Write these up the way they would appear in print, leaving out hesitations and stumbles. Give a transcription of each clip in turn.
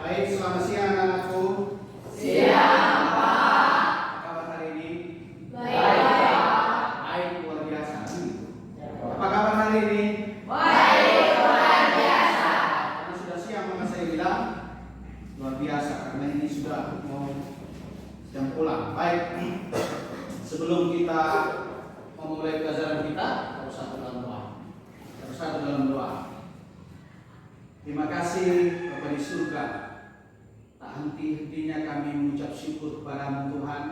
Baik, selamat siang anak-anakku. Siang, Pak. Apa kabar hari ini? Baik, Pak. Baik, luar biasa. Apa kabar hari ini? Baik, luar biasa. Karena sudah siang maka saya bilang luar biasa karena ini sudah mau jam pulang. Baik, sebelum kita memulai pelajaran kita, bersatu dalam doa. Bersatu dalam doa. Terima kasih Bapa di surga. Tak henti-hentinya kami mengucap syukur kepada-Mu Tuhan,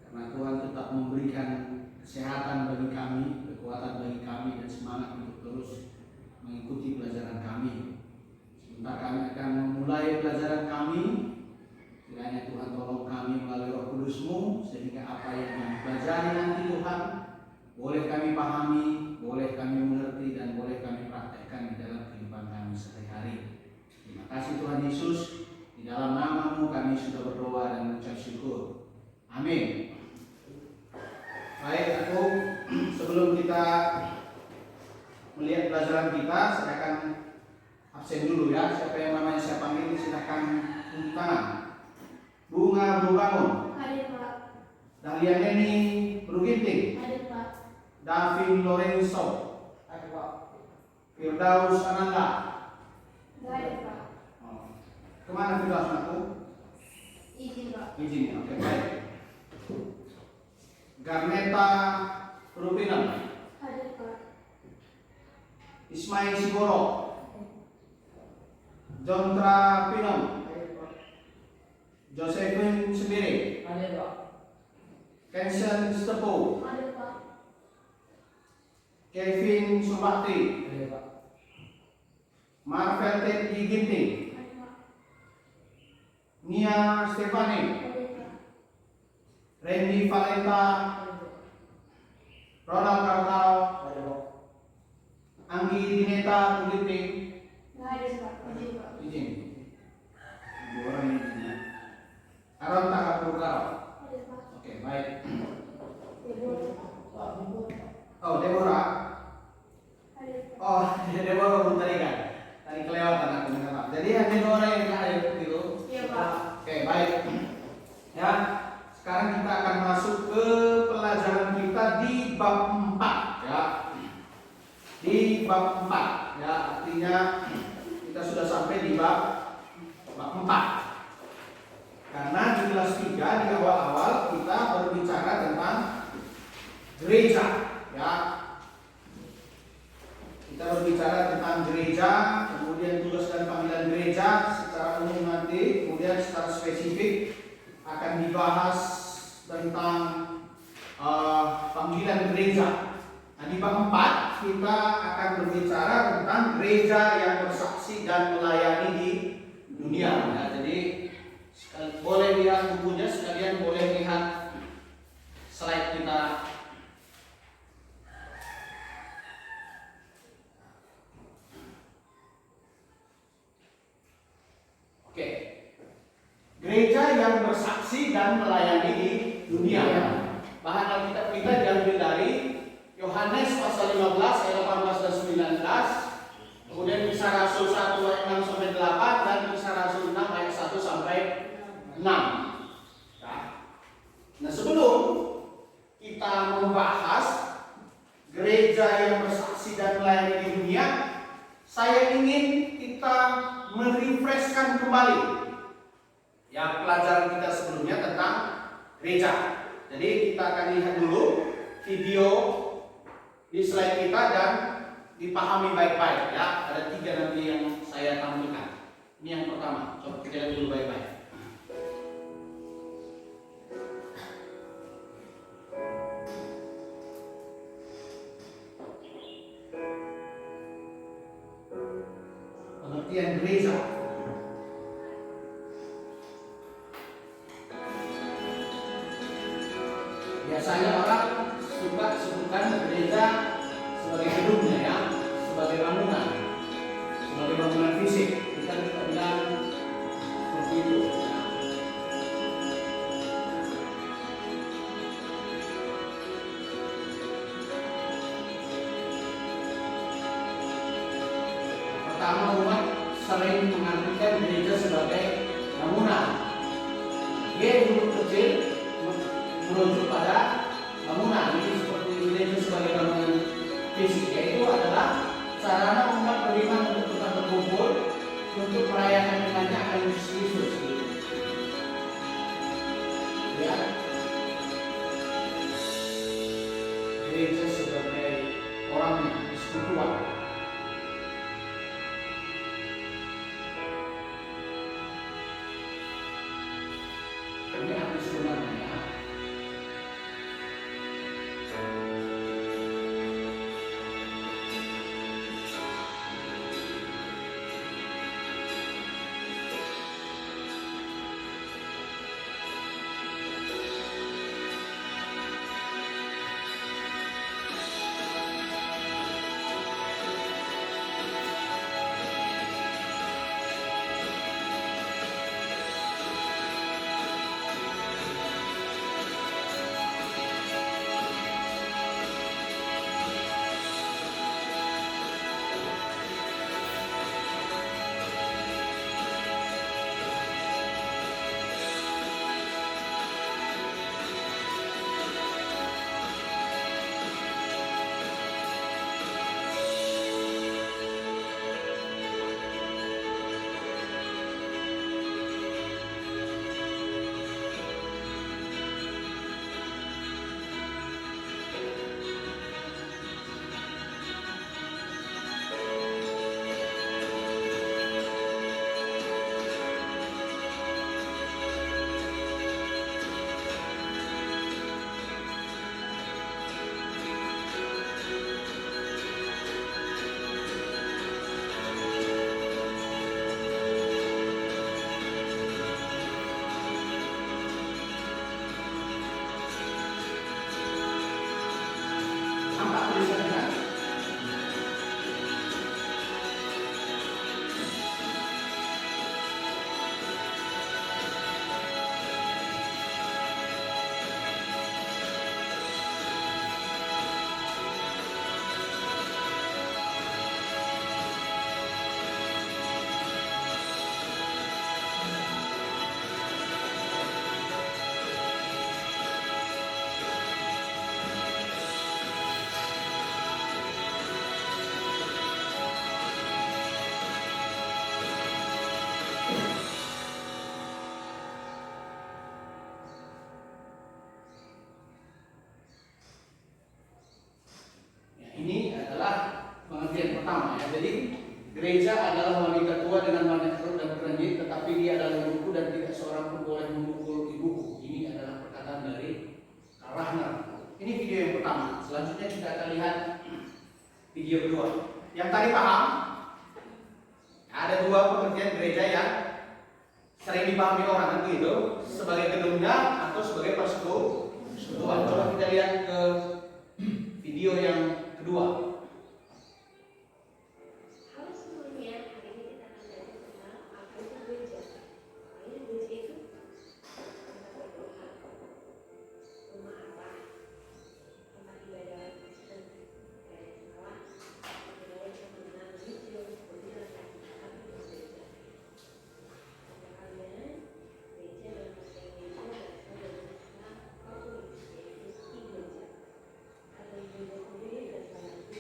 karena Tuhan tetap memberikan kesehatan bagi kami, kekuatan bagi kami, dan semangat untuk terus mengikuti pelajaran kami. Sebentar kami akan memulai pelajaran kami. Kiranya Tuhan tolong kami melalui Roh Kudus-Mu, sehingga apa yang kami pelajari nanti Tuhan boleh kami pahami, boleh kami mengerti, dan boleh kami praktekkan di dalam kehidupan kami sehari-hari. Terima kasih Tuhan Yesus. Di dalam nama-Mu kami sudah berdoa dan mengucap syukur. Amin. Baik, aku sebelum kita melihat pelajaran kita, saya akan absen dulu ya. Siapa yang namanya saya panggil silakan tunjuk tangan. Bunga Berbangun. Hadir, Pak. Dahlia Neni Beruginting. Hadir, Pak. Davin Lorenzo. Hadir, Pak. Firdaus Ananda. Hadir, Pak. Kemana Firdaus anakku? Izin, Pak. Izin ya, oke baik. Garneta Rupinan. Hadir, Pak. Ismail Sigoro. Jontra Pinom. Hadir, Pak. Josephine Sendiri. Hadir, Pak. Kensen Stepo. Hadir, Pak. Kevin Sumbakti. Hadir, Pak. Marvel Teddy Ginting. Hadir, Pak. Nia Stefani. Hadir, Pak. Randy Valenta. Hadir, Pak. Ronald Kartau. Hadir, Pak. Anggi Dineta Ginting. Hadir, Pak. Izin, Pak. Izin. Dua orang ini izin ya. Aron Takapurkaro. Hadir, Pak. Oke baik. Ibu, Pak. Ibu. Oh Deborah. Hadir, Pak. Oh Deborah belum tadi kan. Tadi kelewatan aku minta maaf. Jadi hanya dua orang yang hadir gitu. Iya, Pak. Oke baik. Ya. Sekarang kita akan masuk ke pelajaran kita di bab 4 ya. Di bab 4 ya, artinya kita sudah sampai di bab 4. Karena di kelas 3 di awal-awal kita berbicara tentang gereja ya. Kita berbicara tentang gereja, kemudian tugas dan panggilan gereja secara umum nanti, kemudian secara spesifik akan dibahas tentang panggilan gereja. Nah, di bab 4 kita akan berbicara tentang gereja yang bersaksi dan melayani di dunia. Ya, jadi boleh lihat bukunya, sekalian boleh lihat slide kita. Oke. Gereja yang bersaksi dan melayani di dunia. Bahan Alkitab kita diambil dari Yohanes pasal 15 ayat 18 dan 19, kemudian Kisah Rasul 1 ayat 6 sampai 8, dan Kisah Rasul 6 ayat 1 sampai 6. Nah, sebelum kita membahas gereja yang bersaksi dan melayani di dunia, saya ingin kita merefreshkan kembali ya pelajaran kita sebelumnya tentang gereja. Jadi kita akan lihat dulu video di slide kita dan dipahami baik-baik ya. Ada 3 nanti yang saya tampilkan. Ini yang pertama, coba kita lihat dulu baik-baik. Pengertian gereja. Biasanya orang suka sebutkan gereja sebagai gedungnya ya, sebagai bangunan fisik. Kita bilang seperti itu. Pertama umat sering mengartikan gereja sebagai bangunan. G huruf kecil merujuk pada bangunan. Ini seperti gereja sebagai bangunan fisik, yaitu adalah sarana umat beriman untuk tetap berkumpul untuk merayakan imannya akan Yesus. Ya, gereja sebagai orangnya, spiritual. Ini arti sebenarnya. Nampak tulisannya? Ini adalah pengertian pertama ya. Jadi gereja adalah wanita tua dengan banyak perut dan kerenjit, tetapi dia adalah ibuku dan tidak seorang pun boleh memukul ibuku. Ini adalah perkataan dari Karl Rahner. Ini video yang pertama. Selanjutnya kita akan lihat video kedua. Yang tadi paham? Ada dua pengertian gereja yang sering dipahami orang itu sebagai gedungnya atau sebagai persekutuan. Coba kita lihat ke video yang kedua. Halo semuanya, hari ini kita akan belajar tentang apa itu gereja. Gereja itu tempat berdoa, rumah Allah, tempat ibadah Kristen, gereja salah, gereja yang mengenal religius, kemudian apa itu gereja. Kata kalian, gereja dalam bahasa Indonesia berasal dari kata Katolik, yaitu iglesia. Kata gereja sendiri berasal dari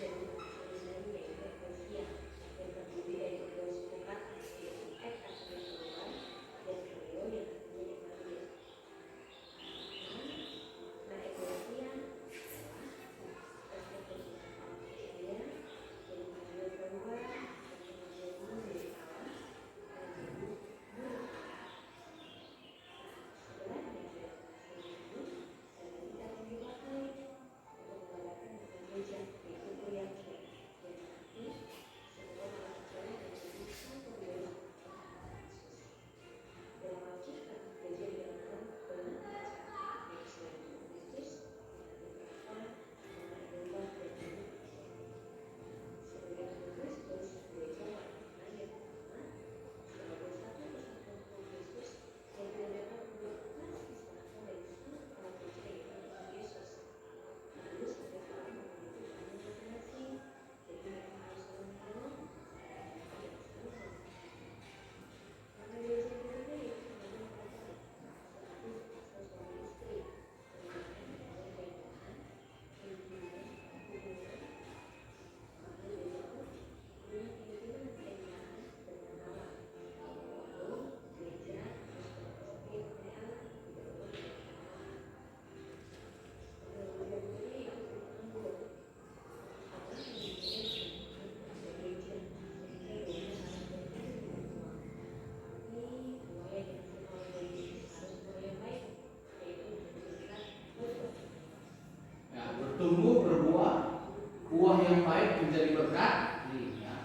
menjadi berkat. Iya.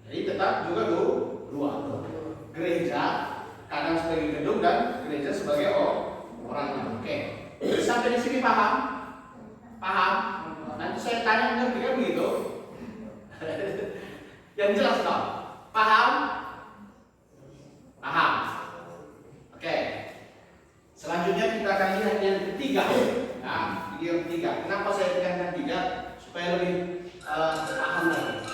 Jadi tetap juga dua gereja, kadang sebagai gedung dan gereja sebagai orangnya. Oke, sampai di sini paham? Paham? Nanti saya tanya ngerti kan begitu? Yang jelas dong. Paham? Paham. Oke. Selanjutnya kita akan lihat yang ketiga. Nah, yang ketiga. Kenapa saya tekankan tiga? Supaya lebih paham lagi.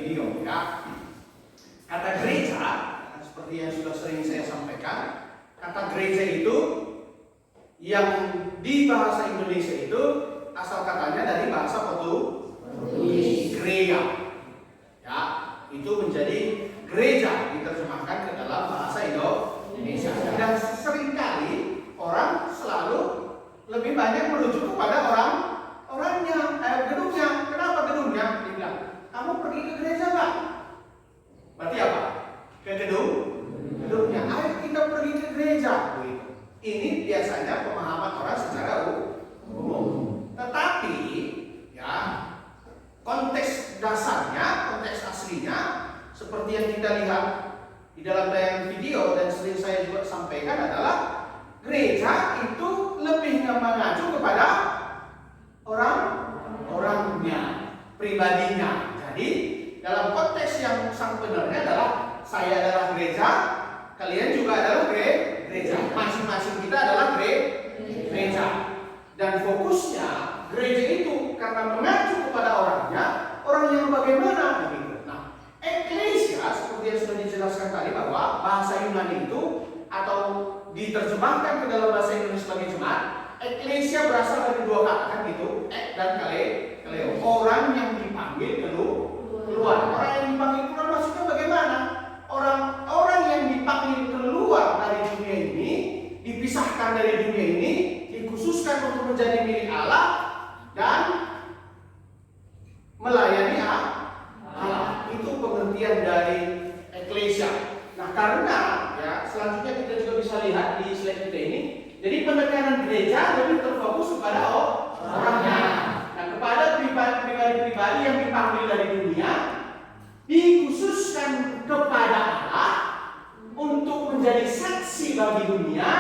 video ya. Kata gereja seperti yang sudah sering saya sampaikan, kata gereja itu yang di bahasa Indonesia itu asal katanya dari bahasa Portugis, gereja. Ya, itu menjadi gereja diterjemahkan ke dalam bahasa Indonesia. Dan seringkali orang selalu lebih banyak merujuk kepada orangnya, gedungnya. Kenapa gedungnya? Dia bilang, kamu pergi ke gereja Pak. Berarti apa? Ke gedungnya. Ayo kita pergi ke gereja. Ini biasanya pemahaman orang secara umum. Tetapi ya, konteks dasarnya, konteks aslinya seperti yang kita lihat di dalam tayangan video dan sering saya juga sampaikan adalah gereja itu lebih mengacu kepada orangnya, pribadinya. Jadi dalam konteks yang sang benarnya adalah saya adalah gereja, kalian juga adalah gereja. Masing-masing kita adalah gereja. Dan fokusnya gereja itu karena mengacu kepada orangnya, orang yang bagaimana begitu. Nah, eklesia seperti yang sudah dijelaskan tadi bahwa bahasa Yunani itu atau diterjemahkan ke dalam bahasa Indonesia sebagai jemaat, eklesia berasal dari dua kata kan gitu, dan kaleo. Orang yang dipanggil keluar. Orang yang dipanggil keluar maksudnya bagaimana? Orang yang dipanggil keluar dari dunia ini, dipisahkan dari dunia ini, dikhususkan untuk menjadi milik Allah dan pengertian dari eklesia. Nah, karena ya selanjutnya kita juga bisa lihat di slide kita ini. Jadi penekanan gereja lebih terfokus kepada orangnya. Nah, kepada pribadi-pribadi yang dipanggil dari dunia, dikhususkan kepada Allah untuk menjadi saksi bagi dunia,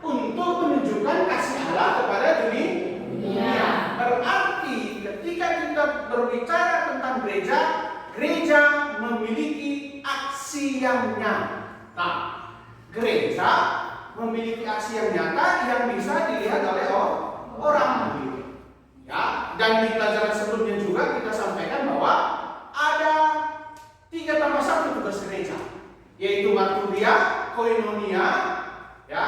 untuk menunjukkan kasih Allah kepada dunia. Berarti ketika kita berbicara tentang gereja, gereja memiliki aksi yang nyata. Gereja memiliki aksi yang nyata yang bisa dilihat oleh orang. Ya, dan di pelajaran sebelumnya juga kita sampaikan bahwa ada 3+1 tugas gereja, yaitu marturia, koinonia, ya,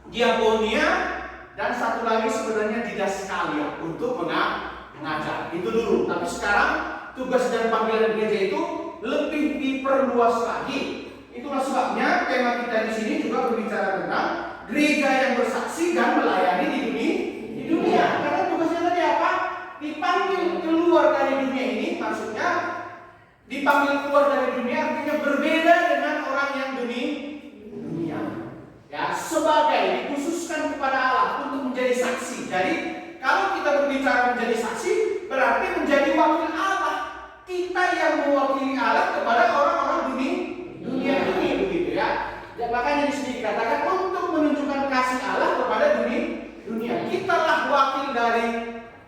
diakonia, dan satu lagi sebenarnya didaskalia untuk mengajar. Itu dulu. Tapi sekarang tugas dan panggilan gereja itu lebih diperluas lagi. Itulah sebabnya tema kita di sini juga berbicara tentang gereja yang bersaksi dan melayani di dunia. Karena tugasnya tadi apa? Dipanggil keluar dari dunia ini, maksudnya dipanggil keluar dari dunia artinya berbeda dengan orang yang dunia. Ya, sebagai dikhususkan kepada Allah untuk menjadi saksi. Jadi kalau kita berbicara menjadi saksi, berarti menjadi wakil Allah. Kita yang mewakili Allah kepada orang-orang dunia ini, begitu ya. Dan makanya di sini dikatakan untuk menunjukkan kasih Allah kepada dunia. Kitalah wakil dari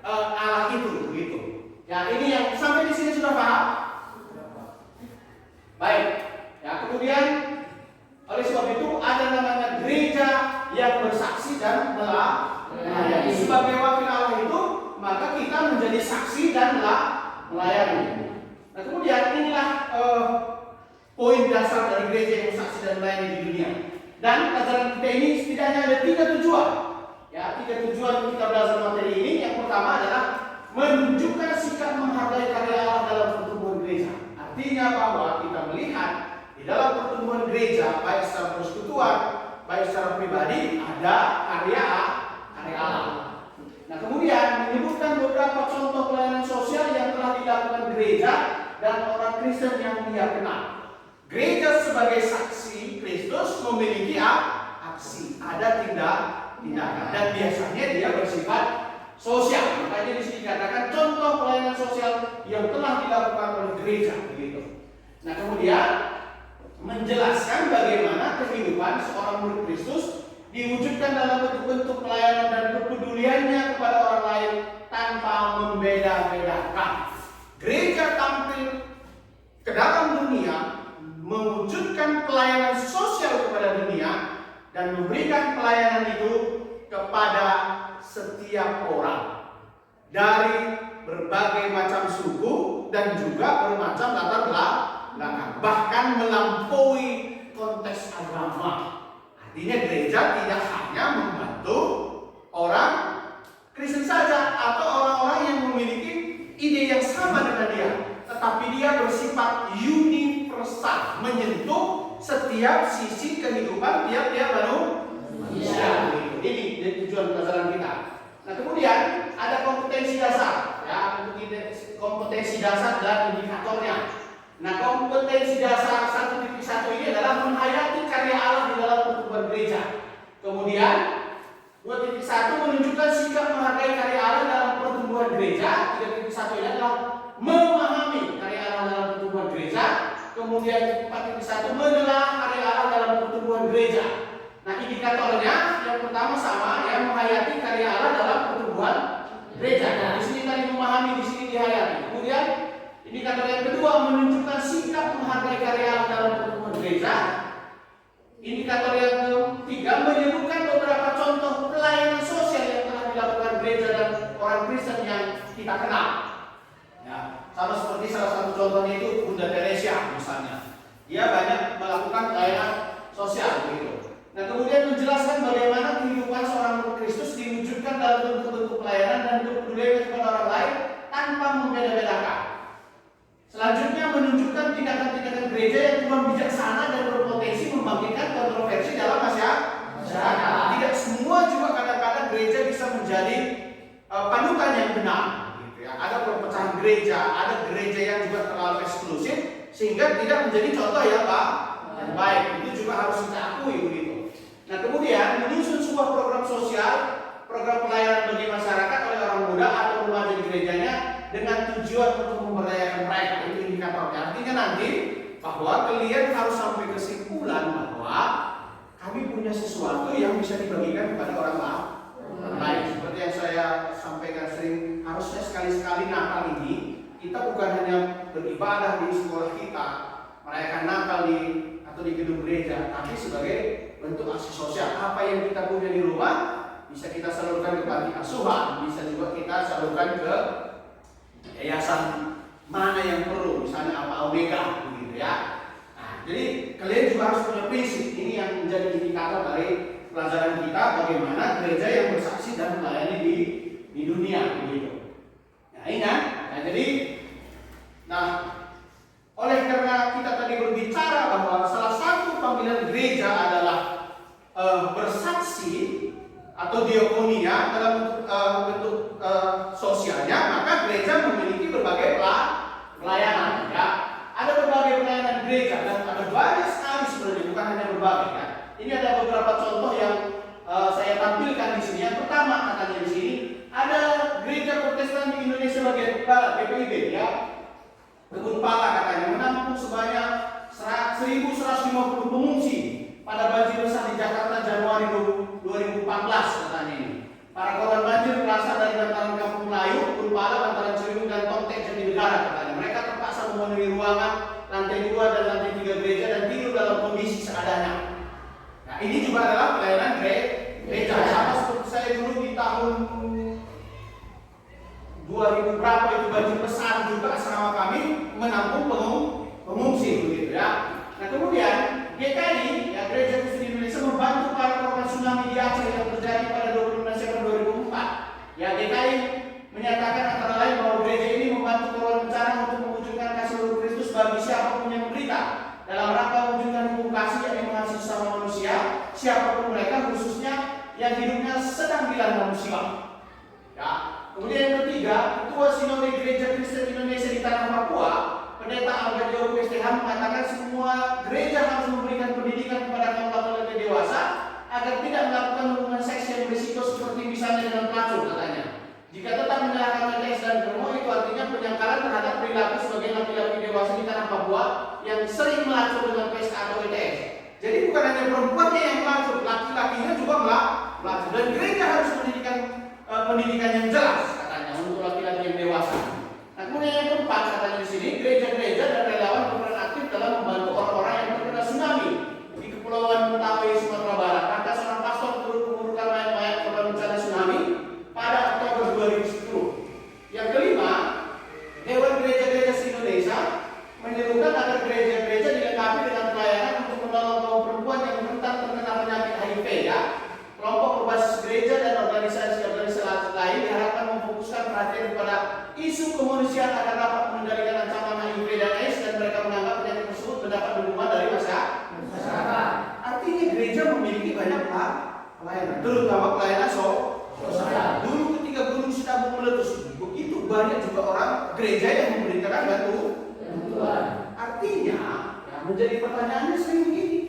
Allah itu, begitu. Ya, ini yang sampai di sini sudah paham? Baik. Ya, kemudian oleh sebab itu ada namanya gereja yang bersaksi dan melayani. Sebagai wakil Allah itu, maka kita menjadi saksi dan melayani. Nah, kemudian inilah poin dasar dari gereja yang bersaksi dan melayani di dunia. Dan pelajaran kita ini setidaknya ada 3 tujuan. Ya, 3 tujuan kita belajar materi ini. Yang pertama adalah menunjukkan sikap menghargai karya Allah dalam pertumbuhan gereja. Artinya bahwa kita melihat di dalam pertumbuhan gereja, baik secara persekutuan, baik secara pribadi, ada karya Allah. Nah, kemudian menyebutkan beberapa contoh pelayanan sosial yang telah dilakukan gereja dan orang Kristen yang dia kenal. Gereja sebagai saksi Kristus memiliki aksi, ada tindakan, dan biasanya dia bersifat sosial. Makanya di sini dikatakan contoh pelayanan sosial yang telah dilakukan oleh gereja, begitu. Nah, kemudian menjelaskan bagaimana kehidupan seorang murid Kristus diwujudkan dalam bentuk-bentuk pelayanan dan kepeduliannya kepada orang lain tanpa membeda-bedakan. Gereja tampil ke dalam dunia, mewujudkan pelayanan sosial kepada dunia, dan memberikan pelayanan itu kepada setiap orang dari berbagai macam suku dan juga bermacam latar belakang, bahkan melampaui konteks agama. Artinya gereja tidak hanya membantu orang Kristen saja atau orang-orang yang memiliki ide yang sama dengan dia, tetapi dia bersifat universal, menyentuh setiap sisi kehidupan tiap-tiap manusia. Ini tujuan pelajaran kita. Nah, kemudian ada kompetensi dasar, ya, untuk kompetensi dasar dan indikatornya. Nah, kompetensi dasar 1.1 ini adalah menghayati karya Allah di dalam pertumbuhan gereja. Kemudian 2.1 menunjukkan sikap menghargai karya Allah dalam pertumbuhan gereja. 3.1 ini adalah memahami karya Allah dalam pertumbuhan gereja. Kemudian 4.1 menelah karya Allah dalam pertumbuhan gereja. Nah, indikatornya yang pertama sama, yang menghayati karya Allah dalam pertumbuhan gereja. Nah, di sini tadi memahami, di sini dihayati. Kemudian indikator yang kedua menunjukkan sikap menghargai karya Allah dalam pertumbuhan gereja. Indikator yang ketiga menyebutkan beberapa contoh pelayanan sosial yang telah dilakukan gereja dan orang Kristen yang kita kenal. Ya, sama seperti salah satu contohnya itu Bunda Teresia misalnya. Dia banyak melakukan pelayanan sosial begitu. Nah, kemudian menjelaskan bagaimana kehidupan seorang murid Kristus diwujudkan dalam bentuk-bentuk pelayanan dan kepedulian kepada orang lain tanpa membeda-bedakan. Selanjutnya menunjukkan tindakan-tindakan gereja yang kurang bijaksana dan berpotensi membangkitkan kontroversi dalam masyarakat. Tidak semua juga kadang-kadang gereja bisa menjadi panutan yang benar. Gitu ya. Ada perpecahan gereja, ada gereja yang juga terlalu eksklusif sehingga tidak menjadi contoh yang baik. Itu juga harus kita akui begitu. Nah, kemudian menyusun sebuah program sosial, program pelayanan bagi masyarakat oleh orang muda atau remaja di gerejanya dengan tujuan untuk memberdayakan mereka. Itu indikatornya. Artinya nanti bahwa kalian harus sampai kesimpulan bahwa kami punya sesuatu yang bisa dibagikan kepada orang lain. Seperti yang saya sampaikan sering, harusnya sekali-sekali Natal ini kita bukan hanya beribadah di sekolah kita, merayakan Natal atau di gedung gereja, tapi sebagai bentuk aksi sosial. Apa yang kita punya di rumah bisa kita salurkan ke panti asuhan, bisa juga kita salurkan ke yayasan mana yang perlu, misalnya apa Omega begitu ya. Nah, jadi kalian juga harus punya prinsip. Ini yang menjadi indikator dari pelajaran kita bagaimana gereja yang bersaksi dan melayani di dunia begitu. Nah, ingat. Oleh karena kita tadi berbicara bahwa salah satu panggilan gereja adalah bersaksi atau diakonia dalam bentuk sosialnya, maka gereja memiliki berbagai pelayanan. Ya, ada berbagai pelayanan gereja dan ada banyak sekali sebenarnya, bukan hanya berbagai. Ya. Ini ada beberapa contoh yang saya tampilkan di sini. Yang pertama katanya di sini ada gereja Protestan di Indonesia bagian barat, PPIB ya. Kebun Pala katanya menampung sebanyak 1.150 pengungsi pada banjir besar di Jakarta Januari 2014 katanya ini. Para korban banjir berasal dari bantaran Kampung Melayu, Kebun Pala, bantaran Ciliwung dan Tongtek Jatinegara katanya. Mereka terpaksa memenuhi ruangan lantai 2 dan lantai 3 gereja dan tidur dalam kondisi seadanya. Nah, ini juga adalah pelayanan gereja. Sama seperti saya dulu di tahun 2000 berapa itu banjir besar juga asrama kami menampung pengungsi begitu ya. Nah, kemudian GKI ya, Gereja Kristen Indonesia membantu para korban tsunami di Aceh yang terjadi pada 26 Desember 2004. Ya, GKI menyatakan antara lain bahwa gereja ini membantu korban bencana untuk mewujudkan kasih luhur Kristus bagi siapapun yang menderita dalam rangka mewujudkan hukum kasih yang mengasihi sesama manusia, siapapun mereka, khususnya yang hidupnya sedang dilanda musibah. Ya. Kemudian yang ketiga, Ketua Sinode Gereja Kristen Indonesia di Tanah Papua, Pendeta Albert Joko STH mengatakan semua gereja harus memberikan pendidikan kepada kaum laki-laki dewasa agar tidak melakukan hubungan seks yang berisiko seperti misalnya dengan pelacur katanya. Jika tetap menyalahkan LTS dan Bromo, itu artinya penyangkalan terhadap perilaku sebagai laki-laki dewasa di Tanah Papua yang sering melacur dengan PSK atau LTS. Jadi bukan hanya perempuannya yang melacur, laki-lakinya juga melacur. Dan gereja harus pendidikan yang jelas katanya untuk laki-laki yang dewasa. Nah, kemudian yang keempat katanya di sini, gereja-gereja dan relawan berperan aktif dalam membantu orang-orang yang terkena tsunami di Kepulauan Mentawai, Sumatera Barat. Maka seorang pastor turut menguburkan mayat-mayat korban bencana tsunami pada Oktober 2010. Yang kelima, Dewan Gereja-Gereja se-Indonesia menyerukan agar gereja-gereja dilengkapi dengan pelayanan untuk menolong kaum perempuan yang rentan terkena penyakit HIV ya. Kelompok berbasis gereja dan organisasi-organisasi lain diharapkan memfokuskan perhatian kepada isu kemanusiaan agar dapat mengendalikan ancaman HIV dan AIDS, dan mereka menganggap penyakit tersebut mendapat dukungan dari masyarakat. Artinya gereja memiliki banyak pelayanan, terutama pelayanan sosial. Dulu ketika gunung Sinabung meletus, begitu banyak juga orang gereja yang memberitakan bantuan. Artinya, ya, menjadi pertanyaannya sering begini.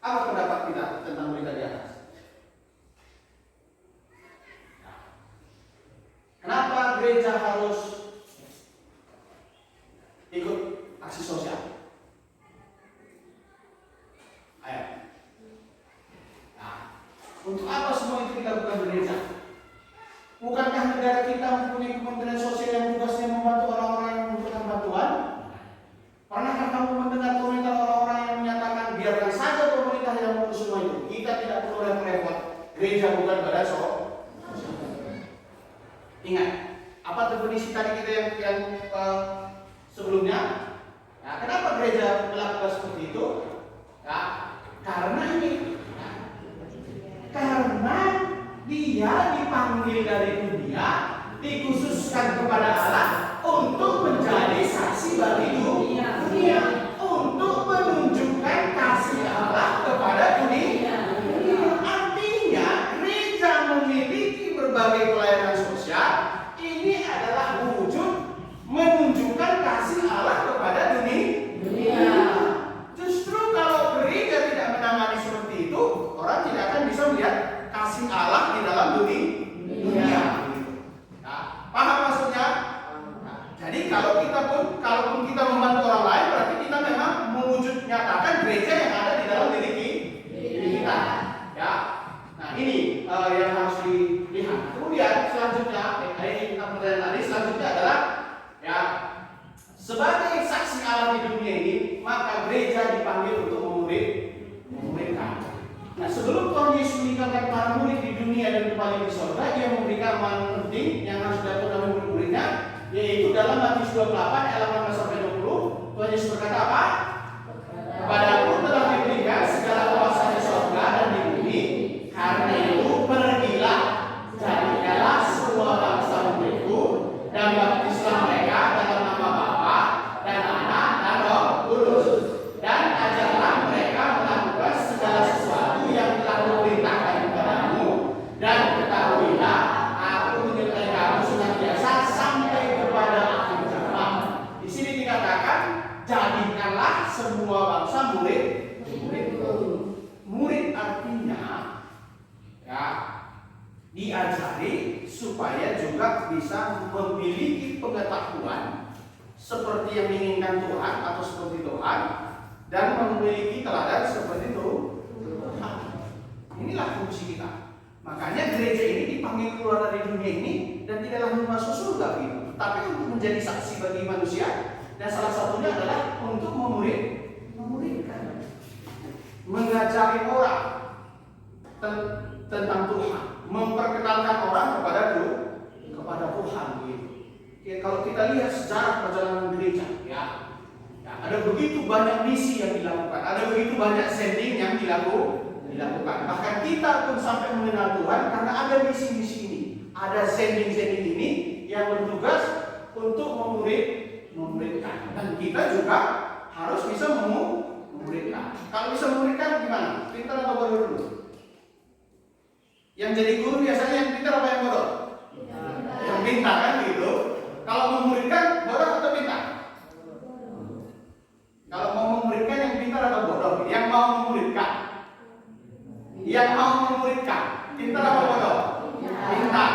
Apa pendapat kita tentang berita di atas? Kenapa gereja harus ikut aksi sosial? Ayo. Nah, untuk apa semua itu dilakukan gereja? Bukankah negara kita mempunyai kementerian sosial yang tugasnya membantu orang-orang yang membutuhkan bantuan? Pernahkah kamu mendengar komentar orang-orang yang menyatakan biarkan saja pemerintah yang mengurus semua itu, kita tidak perlu repot-repot, gereja bukan badan sosial? Ingat, apa definisi tadi kita yang sebelumnya? Nah, kenapa gereja melakukan seperti itu? Ya, karena ini, karena dia dipanggil dari dunia, dikhususkan kepada Allah untuk menjadi saksi bagi dunia, untuk menunjukkan kasih Allah kepada dunia. Artinya gereja memiliki berbagai pelayanan sosial. Ini adalah wujud menunjukkan kasih Allah dunia ini, maka gereja dipanggil untuk memuridkan. Nah, sebelum Tuhan Yesus meninggalkan para murid di dunia dan kembali di surga, Dia memberikan amanat penting yang harus dilakukan oleh murid-muridnya, yaitu dalam Matius 28 ayat 18 sampai 20. Tuhan Yesus berkata apa? Kepadaku telah diberikan segala kuasa di surga dan di bumi. Karena itu pergilah, jadikanlah semua bangsa muridku dan baptislah mereka dalam nama Bapa dan Anak dan Roh Kudus, dan ajarlah mereka melakukan segala sesuatu yang telah kuperintahkan kepadamu, dan ketahuilah aku menyertai kamu senantiasa sampai kepada akhir zaman. Di sini dikatakan jadikanlah semua bangsa muridku. Murid artinya ya diajari supaya juga bisa memiliki pengetahuan seperti yang diinginkan Tuhan atau seperti Tuhan, dan memiliki teladan seperti itu Tuhan. Inilah fungsi kita. Makanya gereja ini dipanggil keluar dari dunia ini dan tidaklah masuk surga gitu, tapi untuk menjadi saksi bagi manusia, dan salah satunya adalah untuk memuridkan, mengajari orang tentang Tuhan, memperkenalkan orang kepada Tuhan gitu. Ya, kalau kita lihat sejarah perjalanan gereja, ya ada begitu banyak misi yang dilakukan, ada begitu banyak sending yang dilakukan. Bahkan kita pun sampai mengenal Tuhan karena ada misi-misi ini, ada sending-sending ini yang bertugas untuk memuridkan. Dan kita juga harus bisa memuridkan. Kalau bisa memuridkan gimana? Pintar atau bodoh dulu? Yang jadi guru biasanya yang pintar apa yang bodoh? Yang pintar kan gitu. Kalau memuridkan bodoh atau pintar? Kalau mau memuridkan yang pintar atau bodoh? Yang mau memuridkan. Yang mau memuridkan, pintar atau bodoh? Pintar.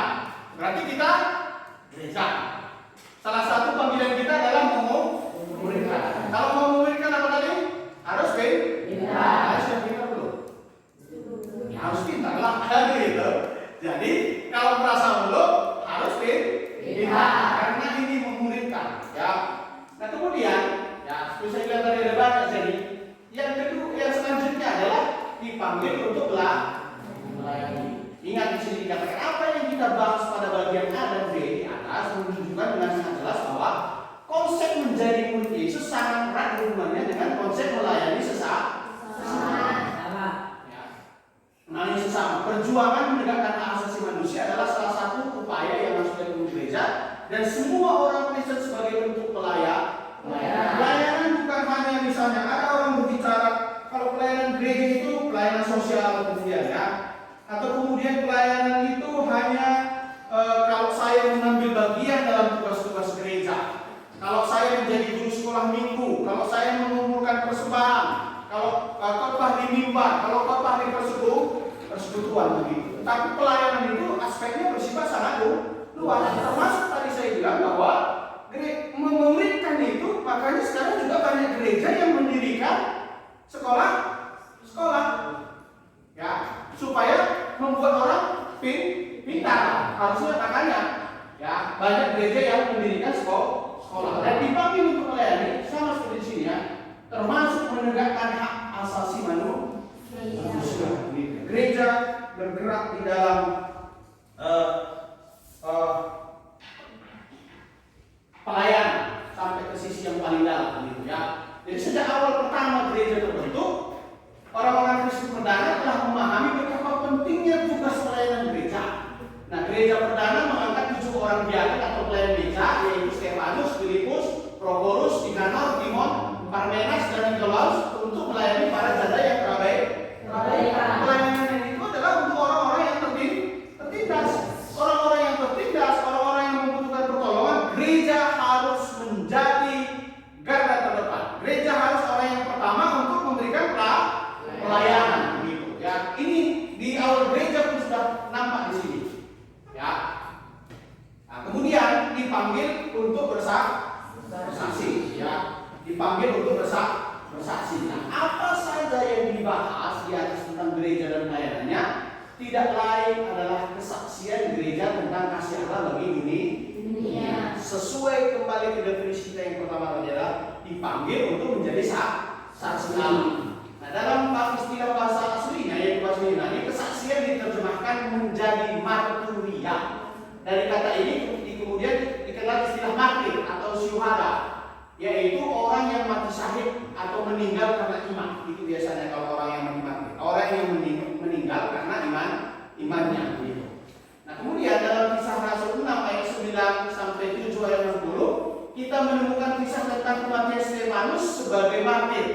Berarti kita gereja. Salah satu panggilan kita adalah memuridkan. Kalau mau memuridkan apa tadi? Harus pintar. Harus pintar dulu. Ya, harus pintar lah, gitu. Jadi kalau merasa belum, harus pintar. Karena ini memuridkan. Ya. Nah kemudian, ya seperti saya bilang tadi ada banyak. Jadi yang kedua, yang selanjutnya adalah dipanggil untuk melayani. Ingat di sini dikatakan apa yang kita bahas pada bagian A dan B di atas menunjukkan dengan sangat jelas bahwa konsep menjadi murid Yesus sangat erat hubungannya dengan konsep melayani sesama. Ya. Melayani sesama. Perjuangan menegakkan hak asasi manusia adalah salah satu upaya yang harus dilakukan gereja, dan semua orang Kristen sebagai bentuk pelayanan. Pelayanan bukan hanya misalnya ada orang berbicara. Kalau pelayanan gereja itu pelayanan sosial kemudian ya, atau kemudian pelayanan itu hanya kalau saya mengambil bagian dalam tugas-tugas gereja, kalau saya menjadi guru sekolah minggu, kalau saya mengumpulkan persembahan, kalau khotbah di mimbar, kalau khotbah di persekutuan begitu. Tapi pelayanan itu aspeknya bersifat sangat luas. Termasuk tadi saya bilang bahwa memuridkan itu, makanya sekarang juga banyak gereja yang mendirikan sekolah ya, supaya membuat orang pintar. Harusnya makanya ya banyak gereja yang mendirikan sekolah dan dipanggil untuk melayani sama seperti di sini ya, termasuk menegakkan hak asasi manusia. Gereja bergerak di dalam pelayanan sampai ke sisi yang paling dalam gitu ya. Jadi sejak awal pertama gereja terbentuk, orang-orang Kristen perdana telah memahami betapa pentingnya tugas pelayanan gereja. Nah, gereja perdana mengangkat 7 orang diaken atau pelayan gereja, yaitu Stefanus, Filipus, Prochorus, Nikanor, Timon, Parmenas, dan Nikolaus untuk melayani para janda yang terabaikan. Pelayanan itu adalah untuk orang-orang yang tertindas, orang-orang yang membutuhkan pertolongan. Gereja harus menjadi garda terdepan. Gereja harus orang yang pertama untuk memberikan pelayanan, gitu ya. Ini di awal gereja pun sudah nampak di sini, ya. Nah, kemudian dipanggil untuk bersaksi, ya. Dipanggil untuk bersaksi. Nah, apa saja yang dibahas di atas tentang gereja dan pelayanannya tidak lain adalah kesaksian gereja tentang kasih Allah bagi dunia. Sesuai kembali ke definisi kita yang pertama adalah di dipanggil untuk menjadi saksi ahli. Nah, dalam istilah bahasa aslinya yaitu bahasa Yunani, kesaksian diterjemahkan menjadi marturia. Dari kata ini kemudian dikenal istilah martir atau syuhada, yaitu orang yang mati syahid atau meninggal karena iman. Itu biasanya kalau orang yang mati mati, orang yang meninggal karena imannya. Gitu. Nah, kemudian dalam Kisah Rasul 6 ayat 9 sampai 7 ayat 60 kita menemukan kisah tentang kematian Stefanus sebagai martir.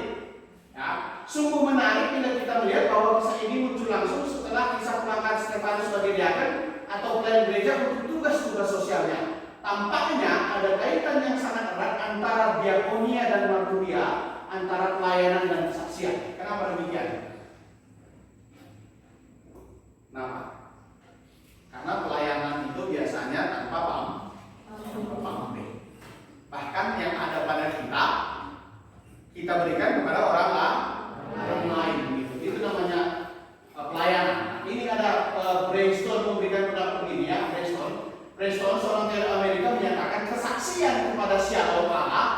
Ya, sungguh menarik bila kita melihat bahwa kisah ini muncul langsung setelah kisah pengangkatan Stefanus sebagai diaken atau pelayan gereja untuk tugas-tugas sosialnya. Tampaknya ada kaitan yang sangat erat antara diakonia dan marturia, antara pelayanan dan kesaksian. Kenapa demikian? Kenapa? Karena pelayanan itu biasanya tanpa pamrih. Bahkan yang ada pada kita berikan kepada orang lain. Gitu. Itu namanya pelayanan. Ini ada Brainstorm memberikan pendapat begini ya. Brainstorm seorang teolog Amerika menyatakan kesaksian kepada Shalom Allah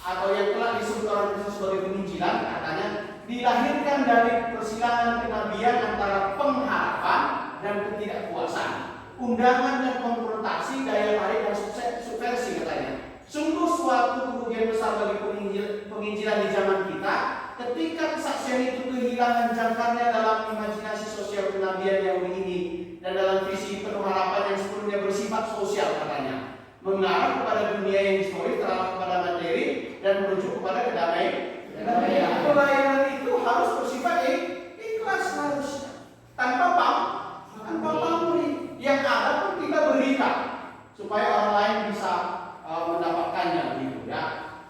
atau yang telah disebut orang Kristen sebagai penginjilan, katanya dilahirkan dari persilangan kenabian antara pengharapan dan ketidakpuasan, undangan dan konfrontasi, daya tarik dan subversi katanya. Sungguh suatu kerugian besar bagi penginjilan di zaman kita ketika kesaksian itu kehilangan jangkarnya dalam imajinasi sosial kenabian Yahudi ini dan dalam visi penuh harapan yang sepenuhnya bersifat sosial katanya, mengarah kepada dunia yang historis, terarah kepada materi dan merujuk kepada kedamaian. Pelayanan itu harus bersifat ikhlas harusnya, tanpa pamrih. Yang ada pun kita berikan supaya orang lain bisa mendapatkannya gitu ya.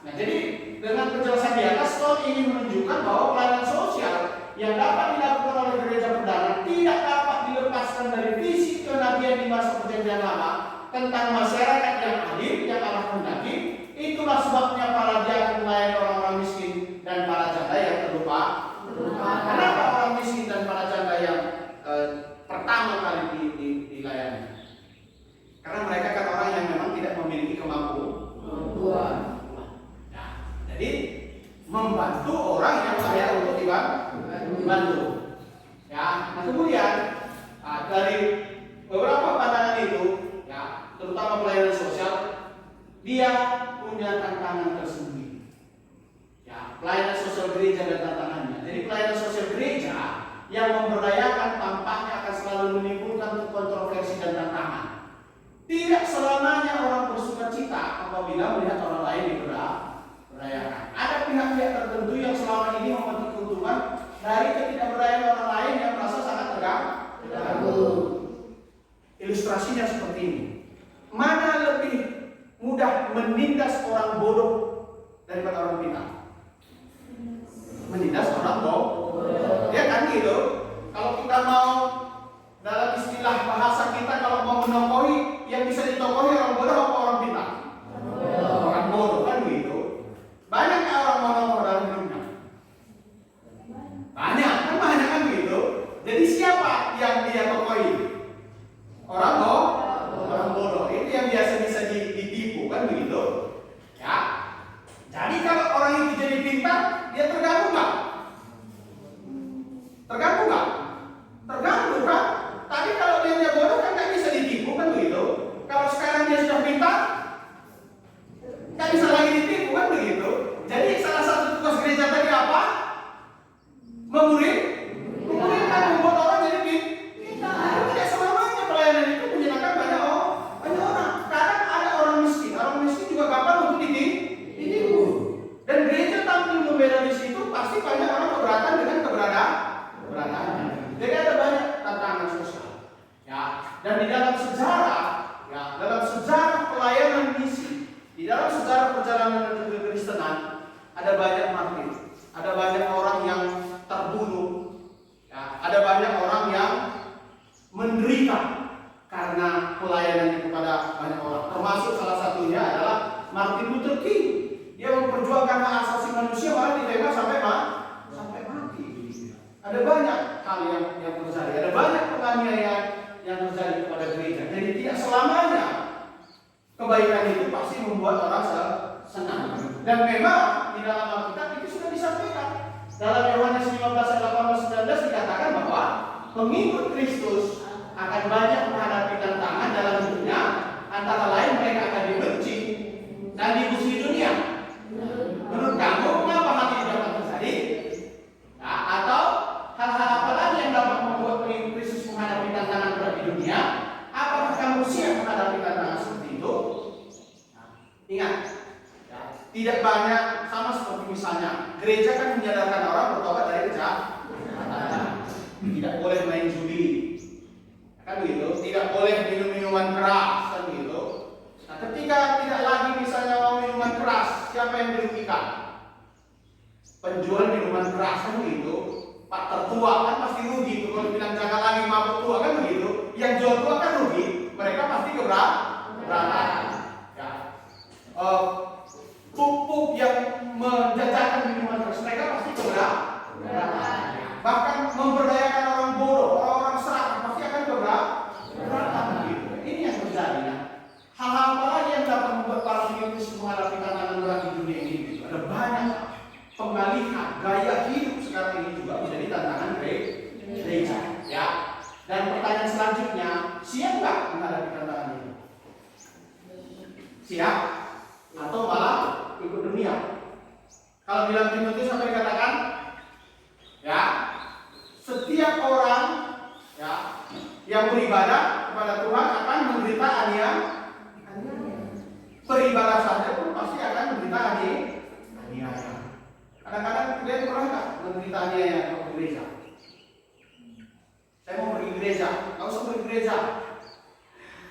Nah, jadi dengan penjelasan di atas, Paul ingin menunjukkan bahwa pelayanan sosial yang dapat dilakukan oleh gereja perdana tidak dapat dilepaskan dari visi kenabian di masa perjanjian lama tentang masyarakat yang adil yang Allah kehendaki. Itulah sebabnya para diakon melayani orang-orang miskin dan para janda yang terlupa. Kenapa orang miskin dan para janda yang pertama kali dilayani? Karena mereka kan orang yang memang tidak memiliki kemampuan. Nah, jadi membantu orang yang layak untuk dibantu. Ya, nah kemudian dari beberapa pandangan itu, ya, terutama pelayanan sosial, dia punya tantangan tersendiri. Ya, pelayanan sosial gereja dan tantangannya. Jadi pelayanan sosial gereja yang memberdayakan tampaknya akan selalu menimbulkan kontroversi dan tantangan. Tidak selamanya orang bersuka cita apabila melihat orang lain diberdayakan. Ada pihak-pihak tertentu yang selama ini memetik keuntungan dari ketidakberdayaan orang lain yang merasa sangat terganggu. Ilustrasinya seperti ini. Mana lebih mudah menindas orang bodoh daripada orang pintar? Menindas orang bodoh. Ya kan gitu. Kalau kita mau dalam istilah bahasa kita, kalau mau menokohi, yang bisa ditokohi orang bodoh apa orang pintar? Orang bodoh kan gitu. Banyak orang monokoh dalam hidupnya. Banyak kan gitu. Jadi siapa yang dia tokohi? Orang bodoh. Itu yang biasa bisa ditipu kan begitu. Ya. Jadi kalau orang itu Dalam Yohanes 15 ayat 18-19 dikatakan bahwa pengikut Kristus akan banyak menghadapi tantangan dalam hidupnya, antara lain mereka akan dibenci dan dimusuhi dunia. Menurut kamu kenapa hal ini dapat terjadi? Nah, atau hal-hal apa lagi yang dapat membuat pengikut Kristus menghadapi tantangan berat di dunia? Apakah kamu siap menghadapi tantangan seperti itu? Nah, ingat, ya, tidak banyak, sama seperti misalnya gereja kan menyadarkan orang bertobat dari kejahatan. Tidak boleh main judi, kan begitu. Tidak boleh minum minuman keras, kan begitu. Nah, ketika tidak lagi misalnya mau minuman keras, siapa yang dirugikan? Penjual minuman keras, kan begitu. Pak tertua kan pasti rugi itu kalau bilang jangan lagi mabuk tua, kan begitu. Yang jual tua kan rugi, mereka pasti keberatan. Ya. Pupuk yang menjajakan minuman keras, mereka pasti keberatan. Bahkan memberdayakan orang bodoh, orang-orang serakah pasti akan keberatan. Gitu. Ini yang terjadi. Nah, hal-hal apa lagi yang dapat membuat para pengikut Kristus menghadapi tantangan berat di dunia ini? Gitu. Ada banyak pengalihan gaya hidup sekarang ini juga menjadi tantangan gereja. Ya. Dan pertanyaan selanjutnya, siap nggak menghadapi tantangan ini? Siap? Atau malah ikut dunia? Kalau bilang Timotius sampai dikatakan, ya, setiap orang ya yang beribadah kepada Tuhan akan menderita aniaya. Beribadah saja pun pasti akan menderita aniaya. Kadang-kadang kalian pernah nggak menderita aniaya di gereja? Saya mau pergi gereja, nggak usah pergi gereja.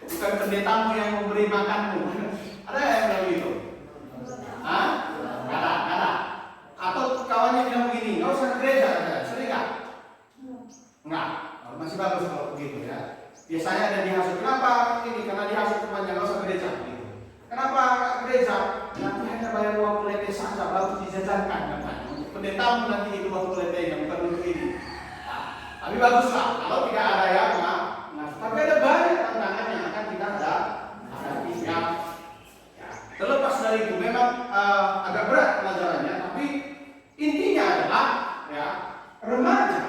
Bukan pendetamu yang memberi makanmu. Ada yang bilang gitu? Hah? Ada. Atau kawannya bilang begini, nggak usah ke gereja, sering nggak? Enggak, masih bagus kalau begitu ya. Biasanya ada dihasut, kenapa ini? Karena dihasut temannya, nggak usah gereja. Gitu. Kenapa nggak gereja? Nanti hanya bayar uang pelete saja, baru dijajankan katanya. Pendetamu nanti itu uang peletenya, bukan untuk ini. Nah, tapi baguslah kalau tidak ada yang ngasut. Tapi ada banyak tantangan yang akan kita hadapi ya. Terlepas dari itu, memang agak berat pelajarannya, tapi intinya adalah ya, remaja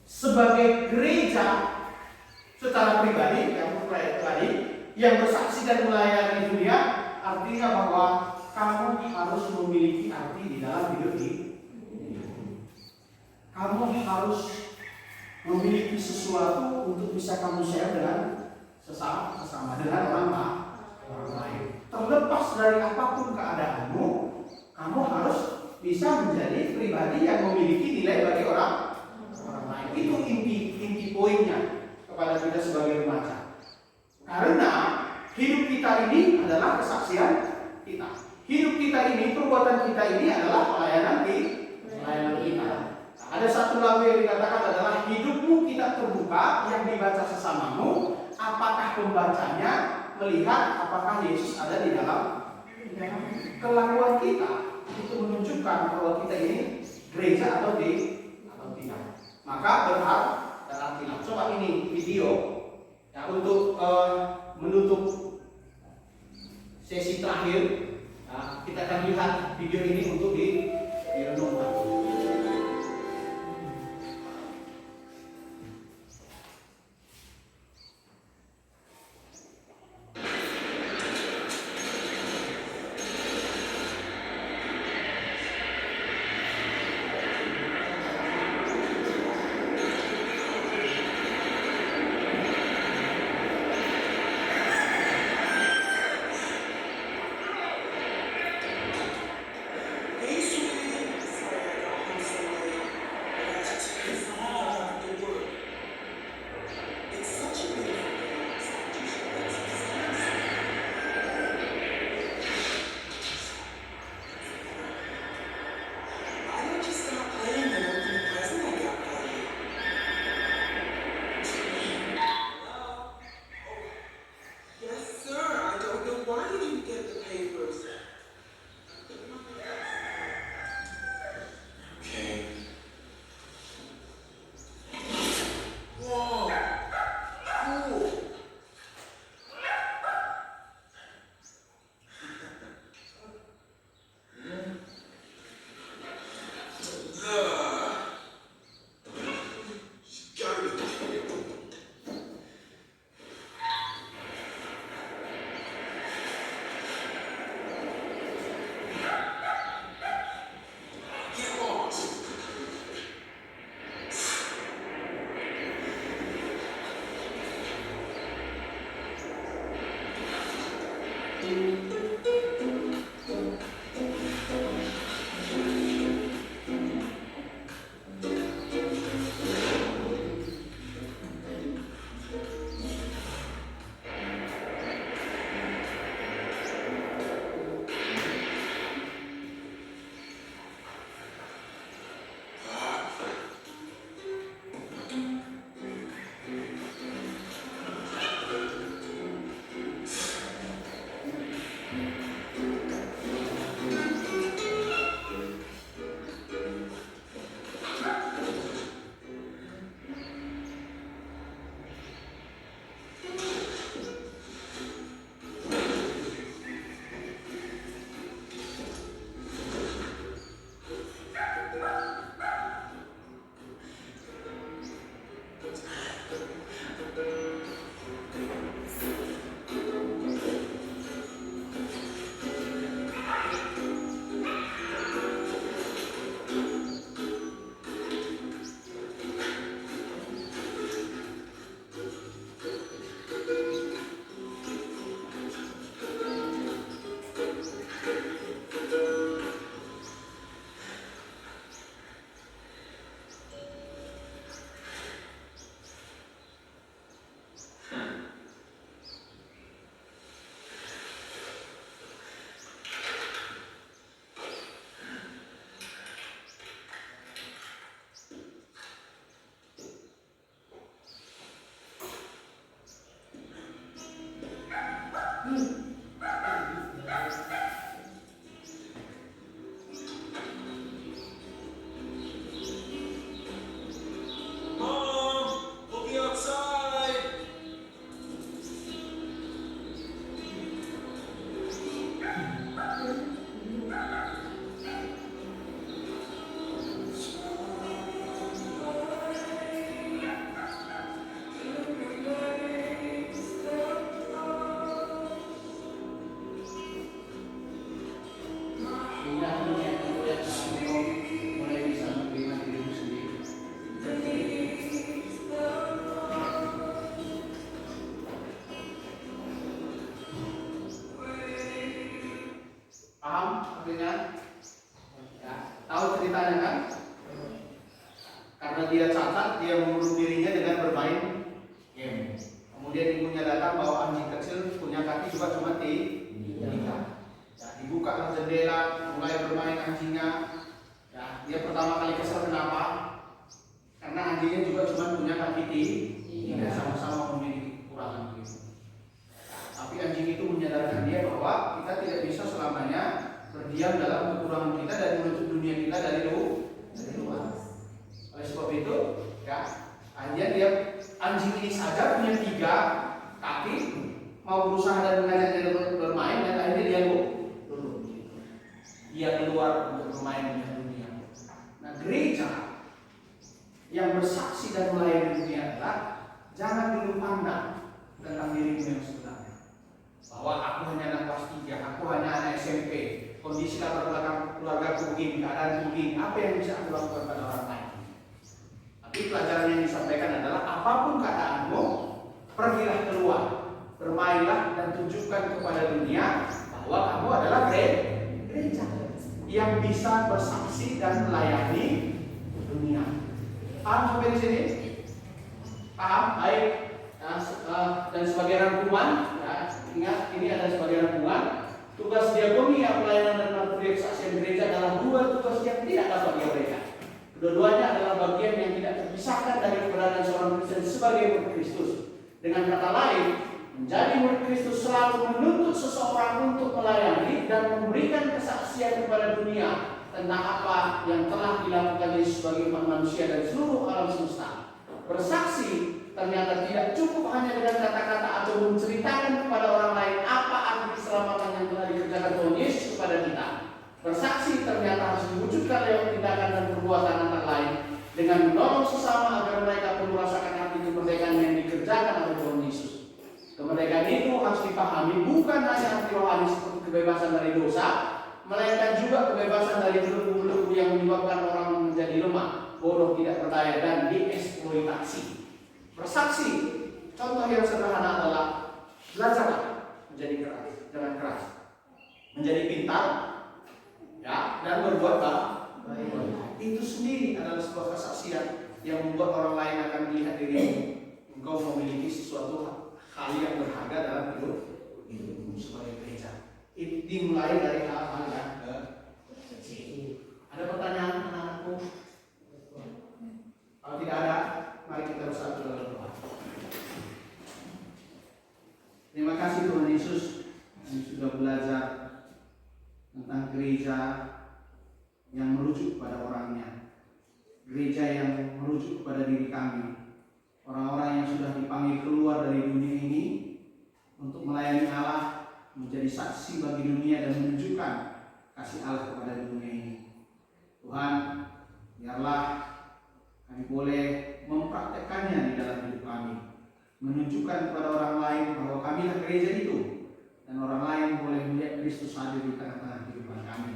sebagai gereja secara pribadi yang bersaksi dan melayani dunia, artinya bahwa kamu harus memiliki arti di dalam hidup ini. Kamu harus memiliki sesuatu untuk bisa kamu share dengan sesama dengan orang lain. Terlepas dari apapun keadaanmu, kamu harus bisa menjadi pribadi yang memiliki nilai bagi orang lain. Itu inti poinnya kepada kita sebagai remaja. Karena hidup kita ini adalah kesaksian kita. Hidup kita ini, perbuatan kita ini adalah pelayanan kita. Ada satu lagu yang dikatakan adalah hidupmu kita terbuka yang dibaca sesamamu. Apakah pembacanya melihat apakah Yesus ada di dalam kelakuan kita? Itu menunjukkan bahwa kita ini gereja atau tidak. Maka berhak dan tidak. Coba ini video ya, untuk menutup sesi terakhir. Nah, kita akan lihat video ini untuk direnungkan. Yesus Tahu ceritanya kan? Karena dia cacat, dia mengurung dirinya dengan bermain game. Kemudian ibunya datang bawa anjing kecil, punya kaki juga cuma tiga. Ya, dibuka jendela, mulai bermain anjingnya. Ya, dia pertama kali kesal kenapa? Karena anjingnya juga cuma punya kaki tiga, sama-sama memiliki kekurangan begitu. Tapi anjing itu menyadarkan dia bahwa kita tidak bisa selamanya berdiam dalam kekurangan kita dan menutup dunia kita dari luar. Oleh sebab itu, ya, hanya dia anjing ini saja punya tiga kaki, mau berusaha dan mengajaknya bermain, dan akhirnya dia luluh. Dia keluar untuk bermain dengan dunia. Nah, gereja yang bersaksi dan melayani dunia adalah jangan dulu pandang tentang dirimu yang sebenarnya. Bahwa aku hanya anak kelas 3, aku hanya anak SMP, kondisi latar belakang keluarga aku begini, keadaan begini, apa yang bisa aku lakukan pada orang lain? Tapi pelajaran yang disampaikan adalah apapun keadaanmu, pergilah keluar, bermainlah dan tunjukkan kepada dunia bahwa kamu adalah gereja yang bisa bersaksi dan melayani dunia. Paham sampai di sini? Paham? Baik. Dan sebagai rangkuman, ya, ingat ini adalah sebagai rangkuman. Tugas diakonia, pelayanan dan martiri kesaksian gereja adalah dua tugas yang tidak dapat diabaikan. Kedua-duanya adalah bagian yang tidak terpisahkan dari keberadaan seorang Kristen sebagai murid Kristus. Dengan kata lain, menjadi murid Kristus selalu menuntut seseorang untuk melayani dan memberikan kesaksian kepada dunia tentang apa yang telah dilakukan Yesus sebagai umat manusia dan seluruh alam semesta. Bersaksi ternyata tidak cukup hanya dengan kata-kata atau menceritakan kepada orang lain apa arti keselamatan yang telah dikerjakan Tuhan Yesus kepada kita. Bersaksi ternyata harus diwujudkan lewat tindakan dan perbuatan antara lain dengan menolong sesama agar mereka pun merasakan arti kemerdekaan yang dikerjakan oleh Tuhan Yesus. Kemerdekaan itu harus dipahami bukan hanya arti rohani seperti kebebasan dari dosa, melainkan juga kebebasan dari belenggu-belenggu yang menyebabkan orang menjadi lemah, bodoh, tidak berdaya, dan dieksploitasi. Bersaksi, contoh yang sederhana adalah belajarlah menjadi keras, jangan keras, menjadi pintar, ya, dan berbuat baik. Itu sendiri adalah sebuah kesaksian yang membuat orang lain akan melihat dirimu. Engkau memiliki sesuatu hal yang berharga dalam hidupmu sebagai gereja. Ini dimulai dari hal-hal yang kecil. Ada pertanyaan anak-anakku? Kalau tidak ada, mari kita bersatu dalam doa. Terima kasih Tuhan Yesus yang sudah belajar tentang gereja yang merujuk kepada orangnya, gereja yang merujuk kepada diri kami, orang-orang yang sudah dipanggil keluar dari dunia ini untuk melayani Allah, menjadi saksi bagi dunia dan menunjukkan kasih Allah kepada dunia ini. Tuhan, biarlah kami boleh mempraktekkannya di dalam hidup kami, menunjukkan kepada orang lain bahwa kamilah gereja itu, dan orang lain boleh melihat Kristus hadir di tengah-tengah kehidupan kami.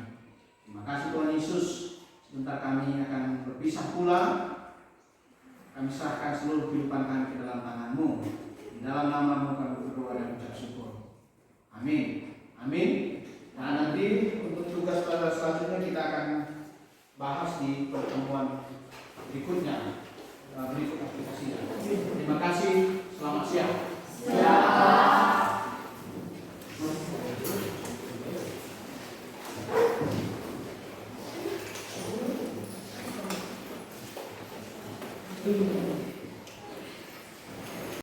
Terima kasih Tuhan Yesus. Sebentar kami akan berpisah pulang. Kami serahkan seluruh kehidupan kami ke dalam tangan-Mu. Di dalam nama-Mu kami berdoa dan ucap syukur. Amin. Amin. Nah, nanti untuk tugas pada selanjutnya kita akan bahas di pertemuan berikutnya, berikut aplikasinya. Terima kasih. Selamat siang. Siap.